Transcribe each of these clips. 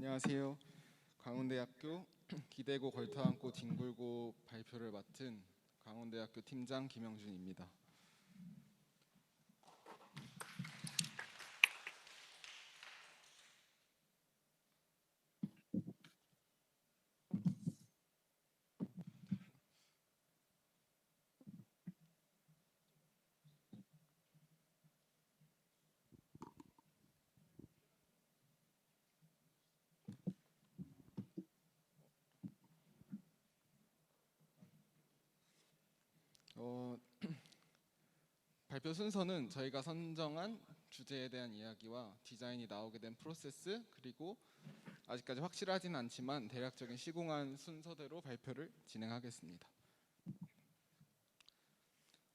안녕하세요. 광운대학교 기대고 걸터안고 뒹굴고 발표를 맡은 광운대학교 팀장 김영준입니다. 발표 순서는 저희가 선정한 주제에 대한 이야기와 디자인이 나오게 된 프로세스, 그리고 아직까지 확실하진 않지만 대략적인 시공한 순서대로 발표를 진행하겠습니다.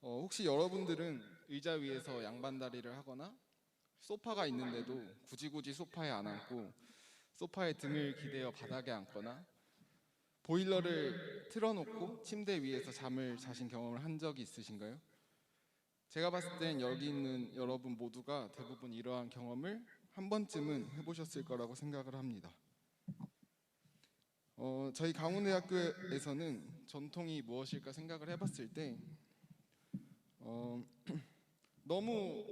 혹시 여러분들은 의자 위에서 양반다리를 하거나 소파가 있는데도 굳이 소파에 안 앉고 소파에 등을 기대어 바닥에 앉거나 보일러를 틀어놓고 침대 위에서 잠을 자신 경험을 한 적이 있으신가요? 제가 봤을 땐 여기 있는 여러분 모두가 대부분 이러한 경험을 한 번쯤은 해보셨을 거라고 생각을 합니다. 저희 강원대학교에서는 전통이 무엇일까 생각을 해봤을 때 너무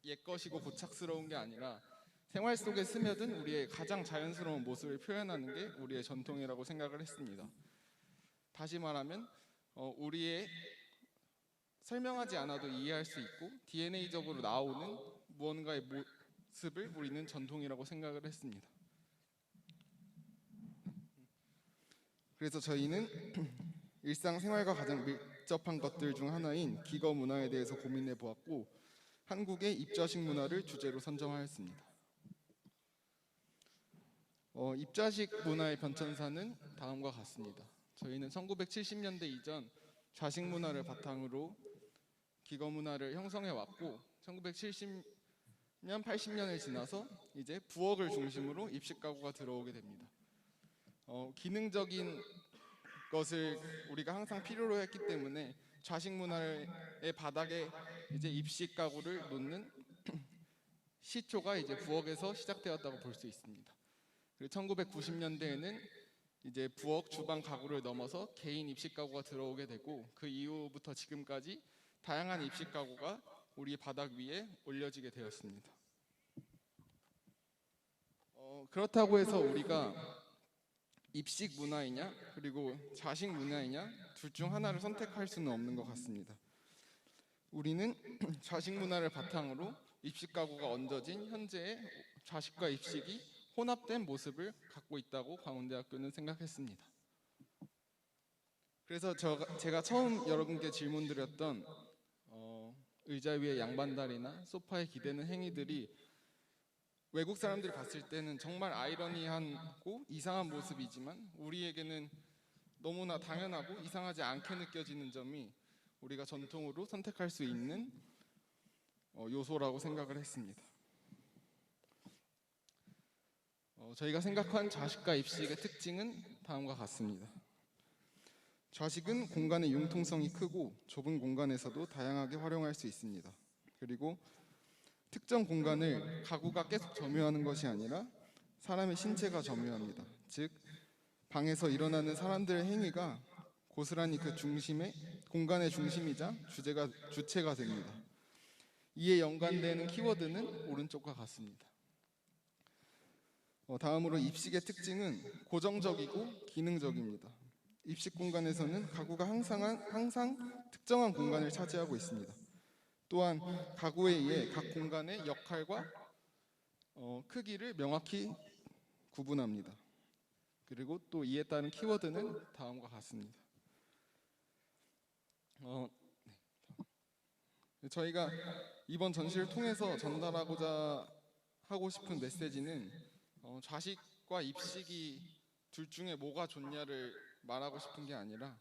옛것이고 고착스러운 게 아니라 생활 속에 스며든 우리의 가장 자연스러운 모습을 표현하는 게 우리의 전통이라고 생각을 했습니다. 다시 말하면 우리의 설명하지 않아도 이해할 수 있고 DNA적으로 나오는 무언가의 모습을 우리는 전통이라고 생각을 했습니다. 그래서 저희는 일상생활과 가장 밀접한 것들 중 하나인 기거 문화에 대해서 고민해 보았고 한국의 입자식 문화를 주제로 선정하였습니다. 입자식 문화의 변천사는 다음과 같습니다. 저희는 1970년대 이전 좌식 문화를 바탕으로 기거 문화를 형성해 왔고 1970년, 80년을 지나서 이제 부엌을 중심으로 입식 가구가 들어오게 됩니다. 기능적인 것을 우리가 항상 필요로 했기 때문에 좌식 문화의 바닥에 이제 입식 가구를 놓는 시초가 이제 부엌에서 시작되었다고 볼 수 있습니다. 그리고 1990년대에는 이제 부엌 주방 가구를 넘어서 개인 입식 가구가 들어오게 되고 그 이후부터 지금까지 다양한 입식 가구가 우리 바닥 위에 올려지게 되었습니다. 그렇다고 해서 우리가 입식 문화이냐 그리고 좌식 문화이냐 둘 중 하나를 선택할 수는 없는 것 같습니다. 우리는 좌식 문화를 바탕으로 입식 가구가 얹어진 현재의 좌식과 입식이 혼합된 모습을 갖고 있다고 광운대학교는 생각했습니다. 그래서 제가 처음 여러분께 질문드렸던 의자 위에 양반다리나 소파에 기대는 행위들이 외국 사람들이 봤을 때는 정말 아이러니하고 이상한 모습이지만 우리에게는 너무나 당연하고 이상하지 않게 느껴지는 점이 우리가 전통으로 선택할 수 있는 요소라고 생각을 했습니다. 저희가 생각한 좌식과 입식의 특징은 다음과 같습니다. 좌식은 공간의 융통성이 크고 좁은 공간에서도 다양하게 활용할 수 있습니다. 그리고 특정 공간을 가구가 계속 점유하는 것이 아니라 사람의 신체가 점유합니다. 즉 방에서 일어나는 사람들의 행위가 고스란히 그 공간의 중심이자 주체가 됩니다. 이에 연관되는 키워드는 오른쪽과 같습니다. 다음으로 입식의 특징은 고정적이고 기능적입니다. 입식 공간에서는 가구가 항상 특정한 공간을 차지하고 있습니다. 또한 가구에 의해 각 공간의 역할과 크기를 명확히 구분합니다. 그리고 또 이에 따른 키워드는 다음과 같습니다. 저희가 이번 전시를 통해서 전달하고자 하고 싶은 메시지는 좌식과 입식이 둘 중에 뭐가 좋냐를 말하고 싶은 게 아니라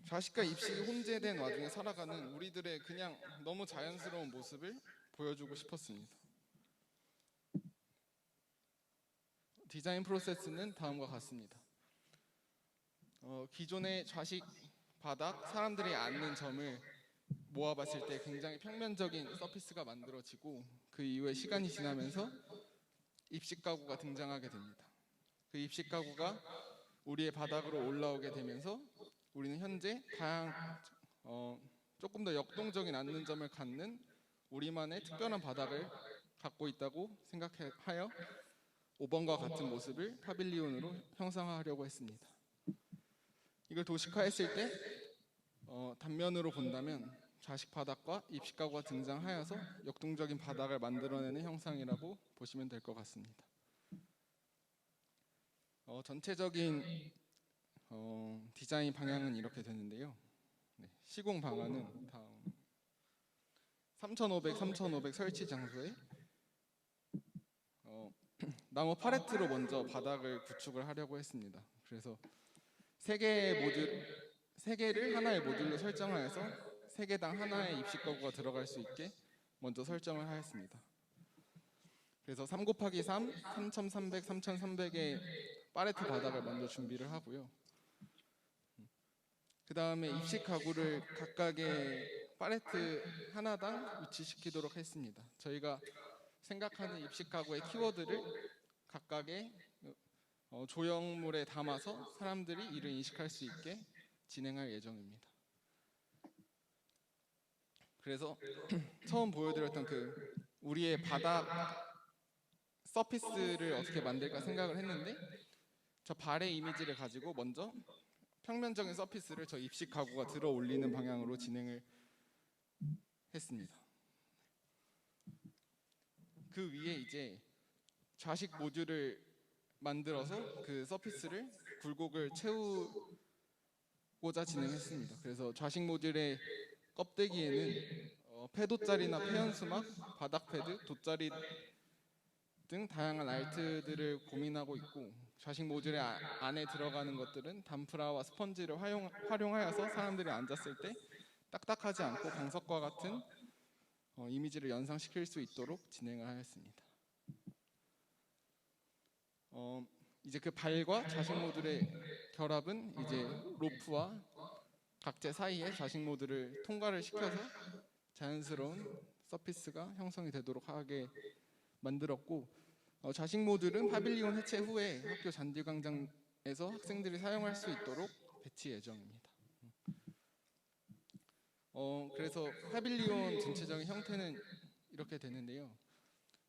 좌식과 입식이 혼재된 와중에 살아가는 우리들의 그냥 너무 자연스러운 모습을 보여주고 싶었습니다. 디자인 프로세스는 다음과 같습니다. 기존의 좌식 바닥, 사람들이 앉는 점을 모아봤을 때 굉장히 평면적인 서피스가 만들어지고 그 이후에 시간이 지나면서 입식 가구가 등장하게 됩니다. 그 입식 가구가 우리의 바닥으로 올라오게 되면서 우리는 현재 조금 더 역동적인 앉는 점을 갖는 우리만의 특별한 바닥을 갖고 있다고 생각하여 5번과 같은 모습을 파빌리온으로 형상화하려고 했습니다. 이걸 도식화했을 때 단면으로 본다면 좌식 바닥과 입식 가구가 등장하여서 역동적인 바닥을 만들어내는 형상이라고 보시면 될 것 같습니다. 전체적인 디자인 방향은 이렇게 되는데요. 네, 시공 방안은 다음 3500, 3500 설치 장소에 나무 팔레트로 먼저 바닥을 구축을 하려고 했습니다. 그래서 세 개를 하나의 모듈로 설정하여서 세 개당 하나의 입식 가구가 들어갈 수 있게 먼저 설정을 하였습니다. 그래서 3 곱하기 3, 3300, 3300의 팔레트 바닥을 먼저 준비를 하고요. 그 다음에 입식 가구를 각각의 팔레트 하나당 위치시키도록 했습니다. 저희가 생각하는 입식 가구의 키워드를 각각의 조형물에 담아서 사람들이 이를 인식할 수 있게 진행할 예정입니다. 그래서 처음 보여드렸던 그 우리의 바닥 서피스를 어떻게 만들까 생각을 했는데 저 발의 이미지를 가지고 먼저 평면적인 서피스를 저 입식 가구가 들어 올리는 방향으로 진행을 했습니다. 그 위에 이제 좌식 모듈을 만들어서 그 서피스를 굴곡을 채우고자 진행했습니다. 그래서 좌식 모듈의 껍데기에는 폐돗자리나 폐연수막, 바닥 패드, 돗자리 등 다양한 알트들을 고민하고 있고 좌식 모듈의 안에 들어가는 것들은 단프라와 스펀지를 활용하여서 사람들이 앉았을 때 딱딱하지 않고 방석과 같은 이미지를 연상시킬 수 있도록 진행을 하였습니다. 이제 그 발과 좌식 모듈의 결합은 이제 로프와 각재 사이에 좌식 모듈을 통과를 시켜서 자연스러운 서피스가 형성이 되도록 하게 만들었고 좌식 모듈은 파빌리온 해체 후에 학교 잔디광장에서 학생들이 사용할 수 있도록 배치 예정입니다. 그래서 파빌리온 전체적인 형태는 이렇게 되는데요.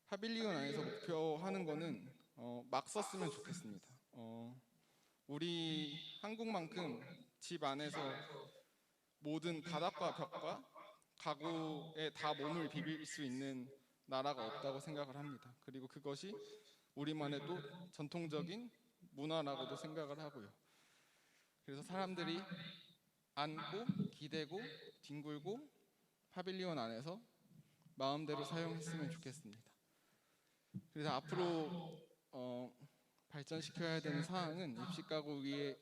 파빌리온 안에서 목표하는 거는 막 썼으면 좋겠습니다. 우리 한국만큼 집 안에서 모든 바닥과 벽과 가구에 다 몸을 비빌 수 있는 나라가 없다고 생각을 합니다. 그리고 그것이 우리만의 또 전통적인 문화라고도 생각을 하고요. 그래서 사람들이 앉고 기대고 뒹굴고 파빌리온 안에서 마음대로 사용했으면 좋겠습니다. 그래서 앞으로 발전시켜야 되는 사항은 입식 가구 위에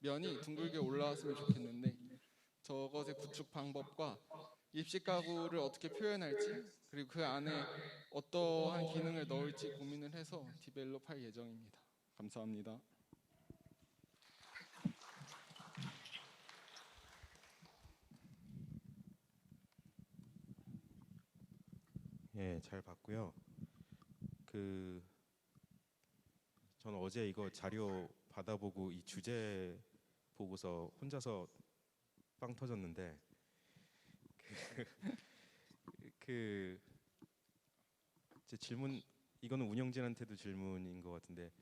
면이 둥글게 올라왔으면 좋겠는데 저것의 구축 방법과 입식 가구를 어떻게 표현할지 그리고 그 안에 어떠한 기능을 넣을지 고민을 해서 디벨롭할 예정입니다. 감사합니다. 예, 잘 봤고요. 저는 어제 이거 자료 받아보고 이 주제 보고서 혼자서 빵 터졌는데 제 질문 이거는 운영진한테도 질문인 것 같은데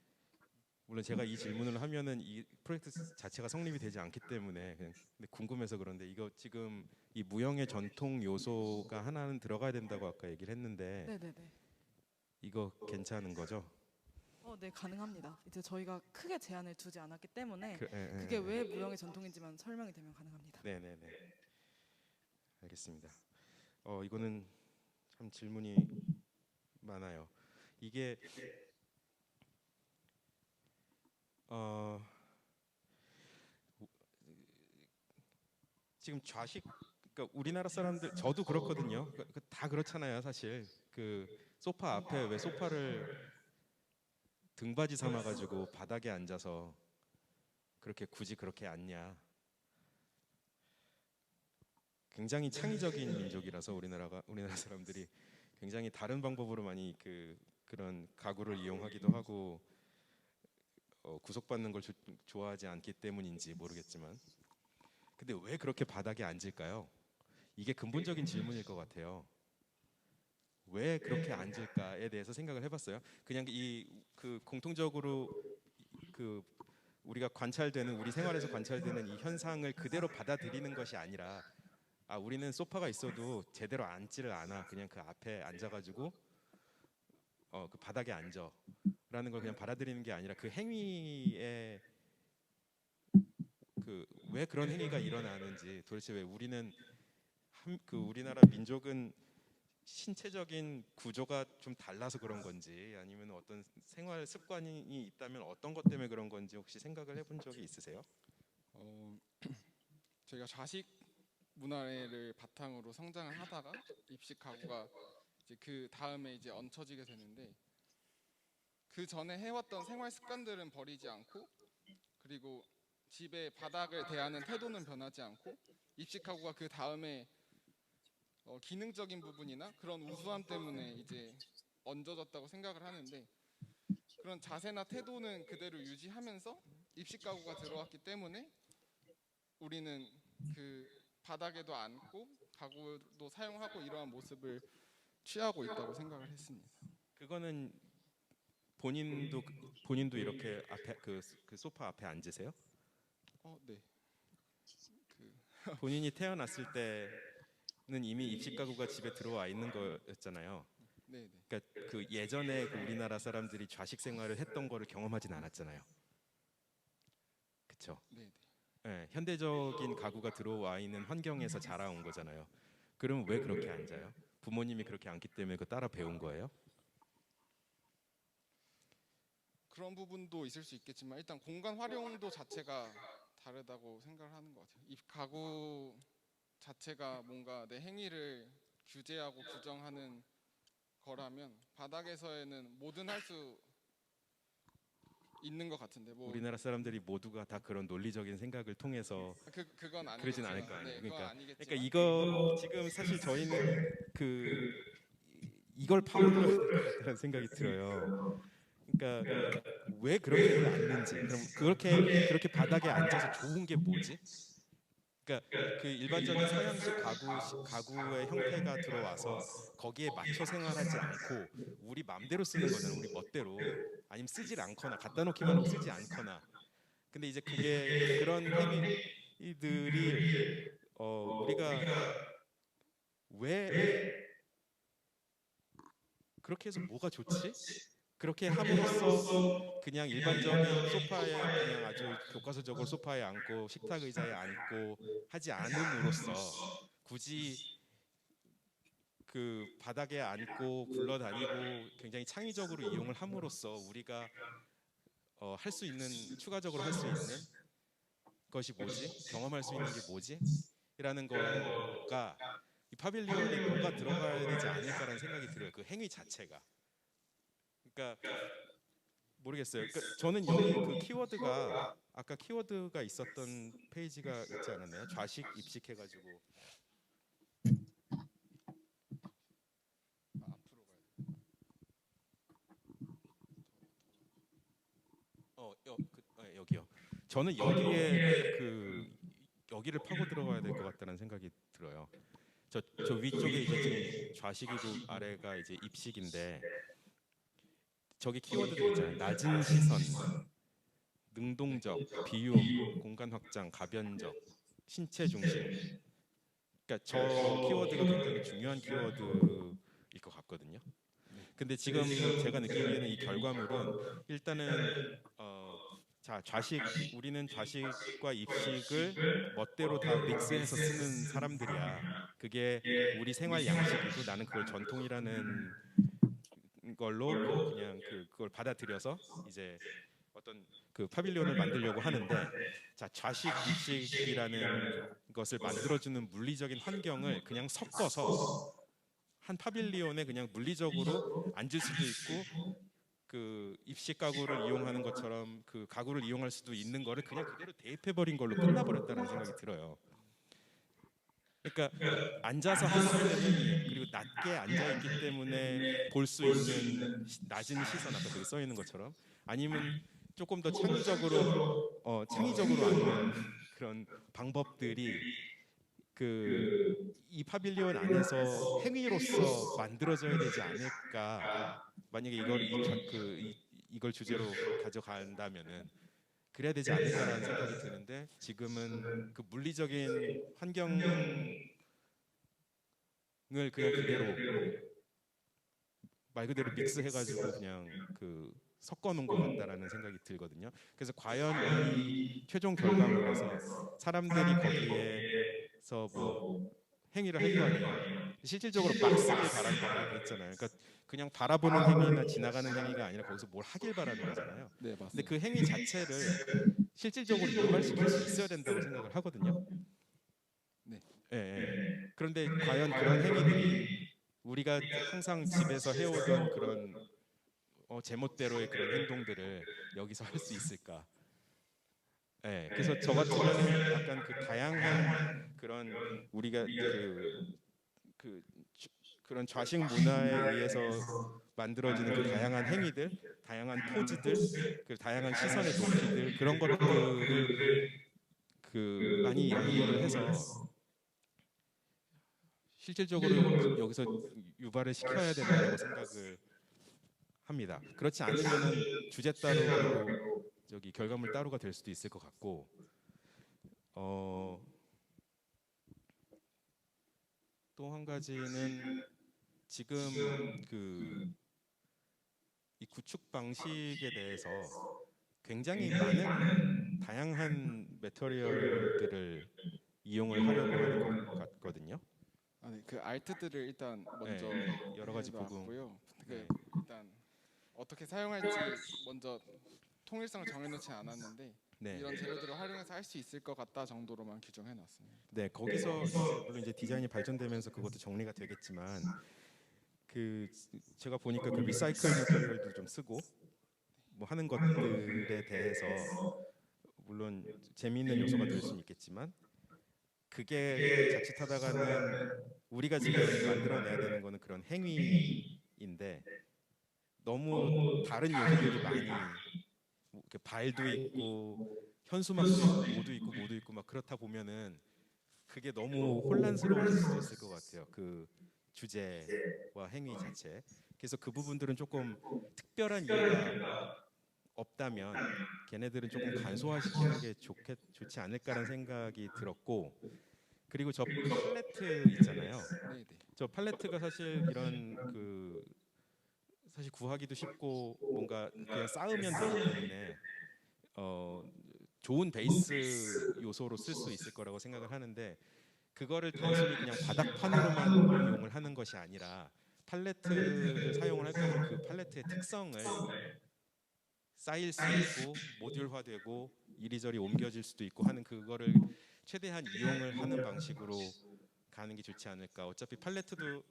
물론 제가 이 질문을 하면은 이 프로젝트 자체가 성립이 되지 않기 때문에 그냥 근데 궁금해서 그런데 이거 지금 이 무형의 전통 요소가 하나는 들어가야 된다고 아까 얘기를 했는데 네네네. 이거 괜찮은 거죠? 네, 가능합니다. 이제 저희가 크게 제한을 두지 않았기 때문에 예, 그게 예. 왜 무형의 전통인지만 설명이 되면 가능합니다. 네네네. 알겠습니다. 이거는 참 질문이 많아요. 이게 지금 좌식 그러니까 우리나라 사람들 저도 그렇거든요. 다 그렇잖아요, 사실. 그 소파 앞에 왜 소파를 등받이 삼아가지고 바닥에 앉아서 그렇게 굳이 그렇게 앉냐. 굉장히 창의적인 민족이라서 우리나라 사람들이 굉장히 다른 방법으로 많이 그런 가구를 이용하기도 하고 구속받는 걸 좋아하지 않기 때문인지 모르겠지만, 근데 왜 그렇게 바닥에 앉을까요? 이게 근본적인 질문일 것 같아요. 왜 그렇게 앉을까에 대해서 생각을 해봤어요. 그냥 공통적으로 우리가 우리 생활에서 관찰되는 이 현상을 그대로 받아들이는 것이 아니라, 우리는 소파가 있어도 제대로 앉지를 않아. 그냥 그 앞에 앉아가지고 그 바닥에 앉아라는 걸 그냥 받아들이는 게 아니라 그 행위에 왜 그런 행위가 일어나는지, 도대체 왜 우리나라 민족은 신체적인 구조가 좀 달라서 그런 건지, 아니면 어떤 생활 습관이 있다면 어떤 것 때문에 그런 건지 혹시 생각을 해본 적이 있으세요? 저희가 좌식 문화를 바탕으로 성장을 하다가 입식 가구가 이제 그 다음에 이제 얹혀지게 되는데, 그 전에 해왔던 생활 습관들은 버리지 않고, 그리고 집의 바닥을 대하는 태도는 변하지 않고, 입식 가구가 그 다음에 기능적인 부분이나 그런 우수함 때문에 이제 얹어졌다고 생각을 하는데, 그런 자세나 태도는 그대로 유지하면서 입식 가구가 들어왔기 때문에 우리는 그 바닥에도 앉고 가구도 사용하고 이러한 모습을 취하고 있다고 생각을 했습니다. 그거는 본인도 이렇게 앞에 그 소파 앞에 앉으세요? 네. 본인이 태어났을 때는 이미 입식 가구가 집에 들어와 있는 거였잖아요. 네. 그러니까 그 예전에 우리나라 사람들이 좌식 생활을 했던 거를 경험하진 않았잖아요. 그렇죠? 네. 네, 현대적인 가구가 들어와 있는 환경에서 자라온 거잖아요. 그럼 왜 그렇게 앉아요? 부모님이 그렇게 앉기 때문에 그 따라 배운 거예요? 그런 부분도 있을 수 있겠지만, 일단 공간 활용도 자체가 다르다고 생각을 하는 것 같아요. 이 가구 자체가 뭔가 내 행위를 규제하고 규정하는 거라면 바닥에서는 뭐든 할 수 있는 것 같은데, 우리나라 사람들이 모두가 다 그런 논리적인 생각을 통해서 그건 아니겠지만, 그러진 않을 거 아니에요. 네, 그러니까 아니겠지만, 이거 지금 사실 저희는 이걸 파고들어야 될 것 같다는 생각이 들어요. 그러니까 왜 그렇게 앉는지, 그럼 그렇게 바닥에 앉아서 좋은 게 뭐지? 그러니까 그 일반적인 서양식 가구의 형태가 들어와서 거기에 맞춰 생활하지 않고 우리 맘대로 쓰는 거잖아요. 우리 멋대로. 아니면 쓰질 않거나 갖다 놓기만 하고 쓰지 않거나. 근데 이제 그런 행위들이 우리가 왜 그렇게 해서 뭐가 좋지? 그렇게 함으로써 그냥 일반적인 소파에 그냥 아주 교과서적으로 소파에 앉고 식탁 의자에 앉고 하지 않음으로써, 굳이 그 바닥에 앉고 굴러다니고 굉장히 창의적으로 이용을 함으로써 우리가 할 수 있는, 추가적으로 할 수 있는 것이 뭐지? 경험할 수 있는 게 뭐지? 이라는 거가, 이 파빌리온에 뭐가 들어가야 되지 않을까라는 생각이 들어요. 그 행위 자체가. 그러니까 모르겠어요. 그러니까 저는 여기 그 키워드가, 아까 키워드가 있었던 페이지가 있지 않았나요? 좌식 입식해가지고 앞으로 가야 돼. 여기요. 저는 여기를 파고 들어가야 될 것 같다는 생각이 들어요. 저 위쪽에 이제 지금 좌식이고 아래가 이제 입식인데, 저기 키워드들 있잖아요. 낮은 시선, 능동적, 비움, 공간 확장, 가변적, 신체 중심. 그러니까 저 키워드가 굉장히 중요한 키워드일 것 같거든요. 근데 지금 제가 느끼기에는 이 결과물은 일단은 우리는 좌식과 입식을 멋대로 다 믹스해서 쓰는 사람들이야. 그게 우리 생활 양식이고 나는 그걸 전통이라는 걸로 그냥 그걸 받아들여서 이제 어떤 그 파빌리온을 만들려고 하는데, 자, 좌식 입식이라는 것을 만들어주는 물리적인 환경을 그냥 섞어서 한 파빌리온에 그냥 물리적으로 앉을 수도 있고, 그 입식 가구를 이용하는 것처럼 그 가구를 이용할 수도 있는 거를 그냥 그대로 대입해 버린 걸로 끝나버렸다는 생각이 들어요. 그러니까 앉아서 할 수 있는 행위 그리고 낮게 앉아 있기 때문에 볼 수 있는 낮은 시선 아까 저기 써 있는 것처럼 아니면 조금 더 창의적으로 앉는 그런 방법들이 그 이 파빌리온 안에서 행위로서 만들어져야 되지 않을까. 만약에 이걸 주제로 가져간다면은 그래야 되지 않을까라는 생각이 드는데 지금은 그 물리적인 환경을 그냥 그대로 말 그대로 믹스해가지고 그냥 그 섞어놓은 것 같다라는 생각이 들거든요. 그래서 과연 이 최종 결과물에서 사람들이 거기에서 뭐 행위를 할 거 아니에요. 실질적으로 막 쓰길 바란다고 얘기했잖아요. 그러니까 그냥 바라보는 행위나 지나가는 행위가 아니라 거기서 뭘 하길 바라는 거잖아요. 네, 근데 맞습니다. 그 행위 자체를 실질적으로 유발시킬 수 있어야 된다고 생각을 하거든요. 네. 예, 예. 그런데 과연 그런 행위들이 우리가 항상 집에서 해오던 그런 제멋대로의 그런 행동들을 여기서 할 수 있을까? 예. 그래서 저 같으면은 약간 그 다양한 그런 우리가 그 그런 좌식 문화에 의해서 만들어지는 그 다양한 행위들, 다양한 포즈들, 그 다양한 시선의 높이들 그런 것들을 그 많이 연구를 해서 실질적으로 여기서 유발을 시켜야 된다라고 생각을 합니다. 그렇지 않으면은 주제 따로 그리고 저기 결과물 따로가 될 수도 있을 것 같고 또 한 가지는 지금 그 이 구축 방식에 대해서 굉장히 많은 다양한 매터리얼들을 이용을 하려고 하는 것 같거든요. 아, 네. 그 알트들을 일단 먼저 네, 여러 가지 복음. 해놨고요. 그 네, 일단 어떻게 사용할지 먼저 통일성을 정해놓지 않았는데 네, 이런 재료들을 활용해서 할 수 있을 것 같다 정도로만 규정해놨습니다. 네. 거기서 이제 물론 이제 디자인이 발전되면서 그것도 정리가 되겠지만 그 제가 보니까 그 리사이클 매터리얼도 좀 쓰고 뭐 하는 것들에 대해서 물론 재미있는 요소가 될 수는 있겠지만 그게 자칫하다가는 우리가 지금 만들어내야 되는 거는 그런 행위인데 너무 다른 요소들이 많이 뭐 이렇게 발도 있고 현수막도 있고 뭐도 있고 막 그렇다 보면은 그게 너무 혼란스러워질 수도 있을 것 같아요. 그 주제와 행위 자체. 그래서 그 부분들은 조금 특별한 이유가 없다면 걔네들은 조금 간소화시키는 게 좋지 않을까라는 생각이 들었고 그리고 저 팔레트 있잖아요. 네, 네. 저 팔레트가 사실 이런 그 사실 구하기도 쉽고 뭔가 그냥 쌓으면 되기 때문에 어 좋은 베이스 요소로 쓸 수 있을 거라고 생각을 하는데 그거를 단순히 그냥 바닥판으로만 이용을 하는 것이 아니라 팔레트를 사용을 할 거면 그 팔레트의 특성을 쌓일 수 있고 모듈화되고 이리저리 옮겨질 수도 있고 하는 그거를 최대한 이용을 하는 방식으로 가는 게 좋지 않을까. 어차피 팔레트도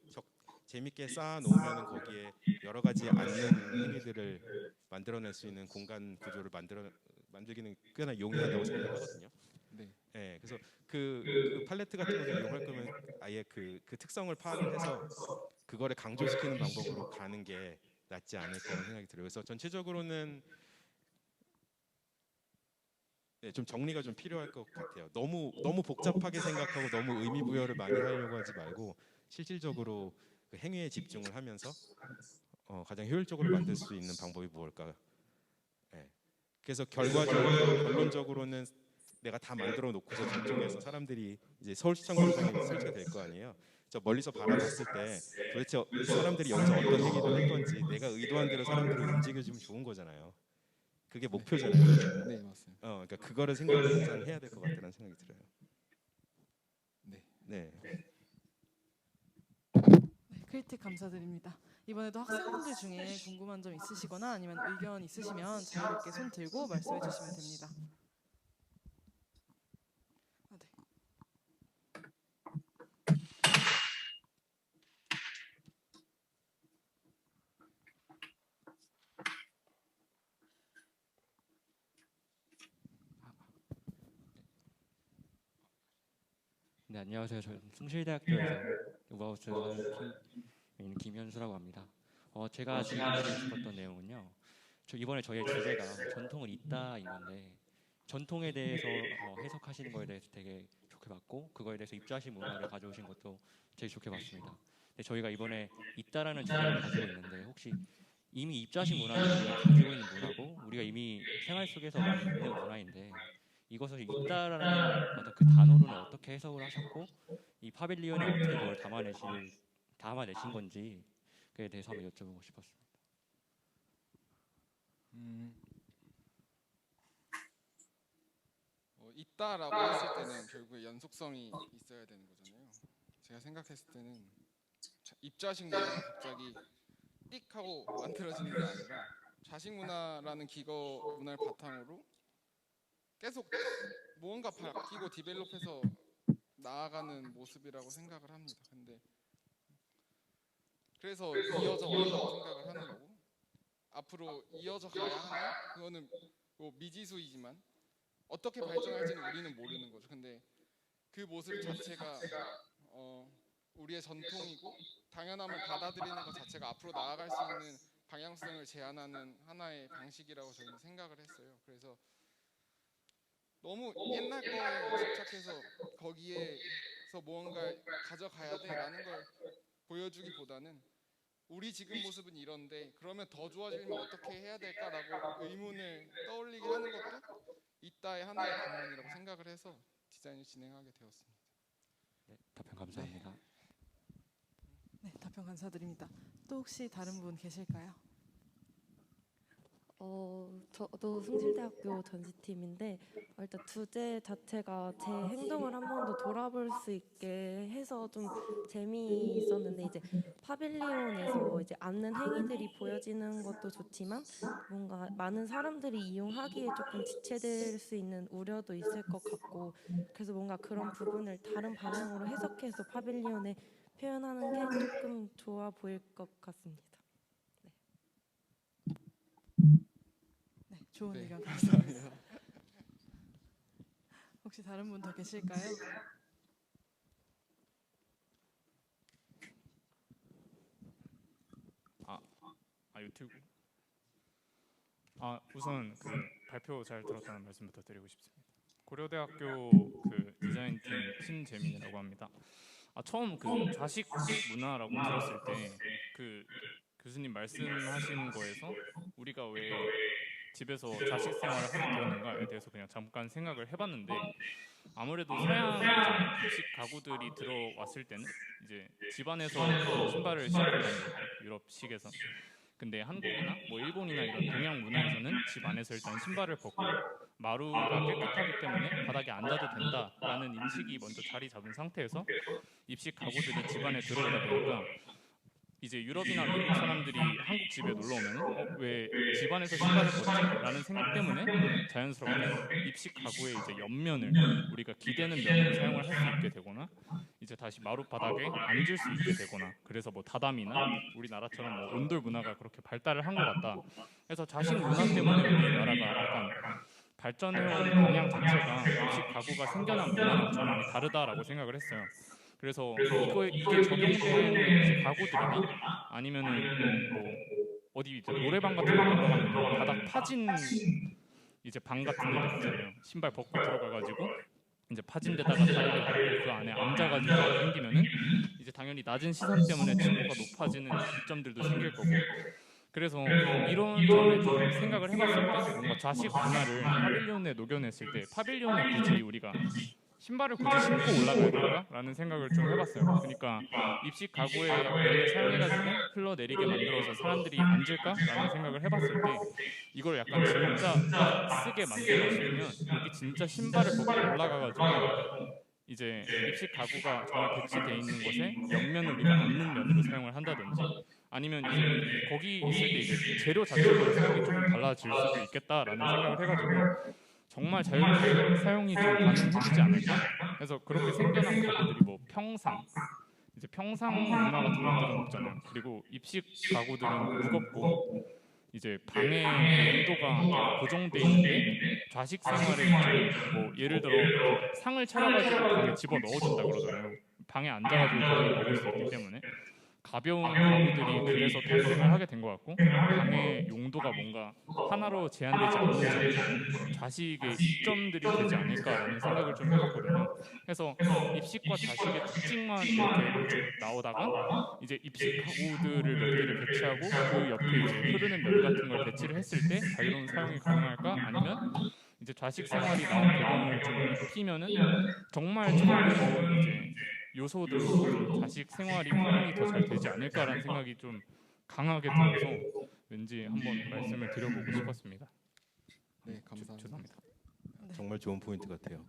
재밌게 쌓아 놓으면은 거기에 여러 가지 앉는 행위들을 만들어낼 수 있는 공간 구조를 만들기는 꽤나 용이하다고 생각을 하거든요. 네. 예, 그래서 그 팔레트 같은 것을 이용할 거면 아예 그 특성을 파악을 해서 그거를 강조시키는 방법으로 가는 게 낫지 않을까라는 생각이 들어요. 그래서 전체적으로는 네, 좀 정리가 좀 필요할 것 같아요. 너무 복잡하게 생각하고 너무 의미 부여를 많이 하려고 하지 말고 실질적으로 그 행위에 집중을 하면서 가장 효율적으로 만들 수 있는 방법이 무엇일까? 예. 그래서 결론적으로는 내가 다 만들어 놓고서 저쪽에서 사람들이 이제 서울시청 광장에 설치가 될 거 아니에요. 저 멀리서 바라봤을 때 도대체 사람들이 여기서 어떤 행위를 할 건지 내가 의도한 대로 사람들이 움직여주면 좋은 거잖아요. 그게 목표잖아요. 네, 맞습니다. 그러니까 그거를 항상 해야 될 것 같다는 생각이 들어요. 네. 네. 네, 크리틱 감사드립니다. 이번에도 학생분들 중에 궁금한 점 있으시거나 아니면 의견 있으시면 자유롭게 손 들고 말씀해 주시면 됩니다. 아, 네. 네, 안녕하세요. 저는 숭실대학교에서 우바우스 하는 김현수라고 합니다. 제가 질문드리고 싶었던 내용은요. 이번에 저희 주제가 전통은 있다인 건데 전통에 대해서 해석하시는 거에 대해서 되게 좋게 봤고 그거에 대해서 입자식 문화를 가져오신 것도 되게 좋게 봤습니다. 근데 저희가 이번에 있다라는 주제를 가지고 있는데 혹시 이미 입자식 문화는 우리가 가지고 있는 문화고 우리가 이미 생활 속에서 많이 있는 문화인데 이것을 있다라는 어떤 그 단어로는 어떻게 해석을 하셨고 이 파빌리온에 어떻게 그걸 담아내신 건지 그에 대해서 한번 여쭤보고 싶었습니다. 있다라고 했을 때는 결국에 연속성이 있어야 되는 거잖아요. 제가 생각했을 때는 입자식 문화가 갑자기 삑 하고 만들어지는 게 아니라 자식 문화라는 기거 문화를 바탕으로 계속 무언가 바뀌고 디벨롭해서 나아가는 모습이라고 생각을 합니다. 근데 그래서 이어져 왔다고 생각을 하는 거고 앞으로 이어져 가야 하나? 그거는 뭐 미지수이지만 어떻게 발전할지는 우리는 모르는 거죠. 근데 그 모습 자체가 우리의 전통이고 당연함을 받아들이는 것 자체가 앞으로 나아갈 수 있는 방향성을 제안하는 하나의 방식이라고 저는 생각을 했어요. 그래서 너무 옛날 거에 집착해서 거기에서 무언가 가져가야 돼라는 걸 보여주기보다는 우리 지금 모습은 이런데 그러면 더 좋아지려면 어떻게 해야 될까라고 의문을 떠올리게 하는 것도 있다의 하나의 방면이라고 생각을 해서 디자인을 진행하게 되었습니다. 네, 답변 감사합니다. 네, 답변 감사드립니다. 또 혹시 다른 분 계실까요? 저도 숭실대학교 전시팀인데 일단 주제 자체가 제 행동을 한 번 더 돌아볼 수 있게 해서 좀 재미있었는데 이제 파빌리온에서 이제 앉는 행위들이 보여지는 것도 좋지만 뭔가 많은 사람들이 이용하기에 조금 지체될 수 있는 우려도 있을 것 같고 그래서 뭔가 그런 부분을 다른 방향으로 해석해서 파빌리온에 표현하는 게 조금 좋아 보일 것 같습니다. 네, 좋은 네, 의견 감사합니다. 혹시 다른 분 더 계실까요? 유튜브. 우선 그 발표 잘 들었다는 말씀부터 드리고 싶습니다. 고려대학교 그 디자인팀 신재민이라고 합니다. 처음 그 좌식 문화라고 들었을 때 그 교수님 말씀하신 거에서 우리가 왜 집에서 자식 생활을 하게 되었는가에 대해서 그냥 잠깐 생각을 해봤는데 아무래도 서양 입식 가구들이 들어왔을 때는 이제 집안에서 신발을 신고 다니고 유럽식에서 근데 한국이나 뭐 일본이나 이런 동양 문화에서는 집 안에서 일단 신발을 벗고 마루가 깨끗하기 때문에 바닥에 앉아도 된다라는 인식이 먼저 자리 잡은 상태에서 입식 가구들이 집 안에 들어오다 보니까 이제 유럽이나 미국 사람들이 한국 집에 놀러 오면 왜 집안에서 신발을 벗지? 라는 생각 때문에 자연스럽게 입식 가구의 이제 옆면을 우리가 기대는 면으로 사용을 할 수 있게 되거나 이제 다시 마룻바닥에 앉을 수 있게 되거나 그래서 뭐 다담이나 우리나라처럼 뭐 온돌 문화가 그렇게 발달을 한 것 같다. 그래서 자식 문화 때문에 우리나라가 약간 발전해온 방향 자체가 입식 가구가 생겨난 문화랑 좀 많이 다르다라고 생각을 했어요. 그래서 이게 적용된 가구들이나 아니면은 뭐 어디 이제 노래방 같은 데 놀러 가면 바닥 파진 이제 방 같은 데도 있잖아요. 신발 벗고 들어가가지고 이제 파진 데다가 다리를 밟고 그 안에 앉아가지고 생기면은 이제 당연히 낮은 시선 때문에 층고가 높아지는 이점들도 생길 거고. 그래서 이런 점에 좀 생각을 해봤을 때 뭔가 좌식 문화를 파빌리온에 녹여냈을 때 파빌리온에 굳이 우리가 신발을 굳이 신고 올라가야 될까라는 생각을 좀 해봤어요. 그러니까 입식 가구의 면을 사용해가지고 흘러내리게 만들어서 사람들이 앉을까라는 생각을 해봤을 때 이걸 약간 진짜 쓰게 만들고 싶으면 여기 진짜 신발을 벗고 올라가가지고 이제 입식 가구가 정말 배치돼 있는 곳에 옆면을 우리가 앉는 면으로 사용을 한다든지 아니면 이제 거기 있을 때 이제 재료 자체로 사용이 조금 달라질 수도 있겠다라는 생각을 해가지고 정말 자유롭게 사용이 좀 가능해지지 않을까? 그래서 그렇게 생겨난 가구들이 뭐 평상, 이제 평상 문화 같은 것들은 없잖아요. 그리고 입식 가구들은 무겁고 이제 방의 온도가 고정돼 있는데 좌식 생활에 뭐 예를 들어 상을 차려가지고 방에 집어 넣어준다 그러잖아요. 방에 앉아가지고 거의 먹을 수 있기 때문에 가벼운 가구들이 그래서 탄생을 하게 된 것 같고, 방의 용도가 뭔가 하나로 제한되지 않는 정도 좌식의 이점들이 되지 않을까라는 생각을 좀 해봤거든요. 그래서 입식과 좌식의 특징만 이렇게 쭉 나오다가 이제 입식 가구들을 몇 개를 배치하고 그 옆에 이제 흐르는 면 같은 걸 배치를 했을 때 자유로운 사용이 가능할까? 아니면 이제 좌식 생활이 나온 배경을 좀 입히면은 정말 적은 이제 요소들로 좌식 생활이 표현이 더 잘 되지 않을까라는 생각이 좀 강하게 들어서 왠지 한번 말씀을 드려보고 싶었습니다. 네, 감사합니다. 죄송합니다. 정말 좋은 포인트 같아요.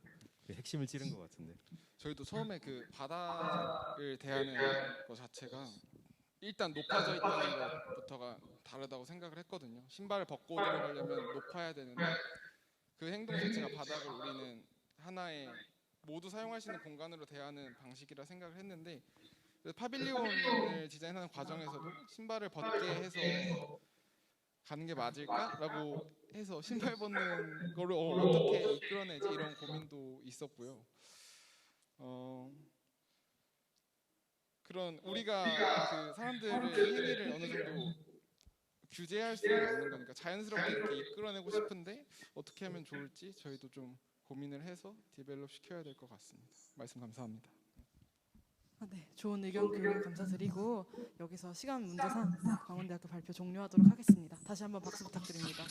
그 핵심을 찌른 것 같은데. 저희도 처음에 그 바닥을 대하는 것 자체가 일단 높아져 있다는 것부터가 다르다고 생각을 했거든요. 신발을 벗고 들어가려면 높아야 되는데 그 행동 자체가 바닥을 우리는 하나의 모두 사용할 수 있는 공간으로 대하는 방식이라 생각을 했는데, 그래서 파빌리온을 디자인하는 과정에서도 신발을 벗게 해서 가는 게 맞을까라고 해서 신발 벗는 거를 어떻게 이끌어내지 이런 고민도 있었고요. 그런 우리가 그 사람들의 행위를 어느 정도 규제할 수는 없는 거니까 자연스럽게 이렇게 이끌어내고 싶은데 어떻게 하면 좋을지 저희도 좀 고민을 해서 디벨롭 시켜야 될 것 같습니다. 말씀 감사합니다. 네, 좋은 의견 교류 감사드리고 여기서 시간 문제상 광운대학교 발표 종료하도록 하겠습니다. 다시 한번 박수 부탁드립니다.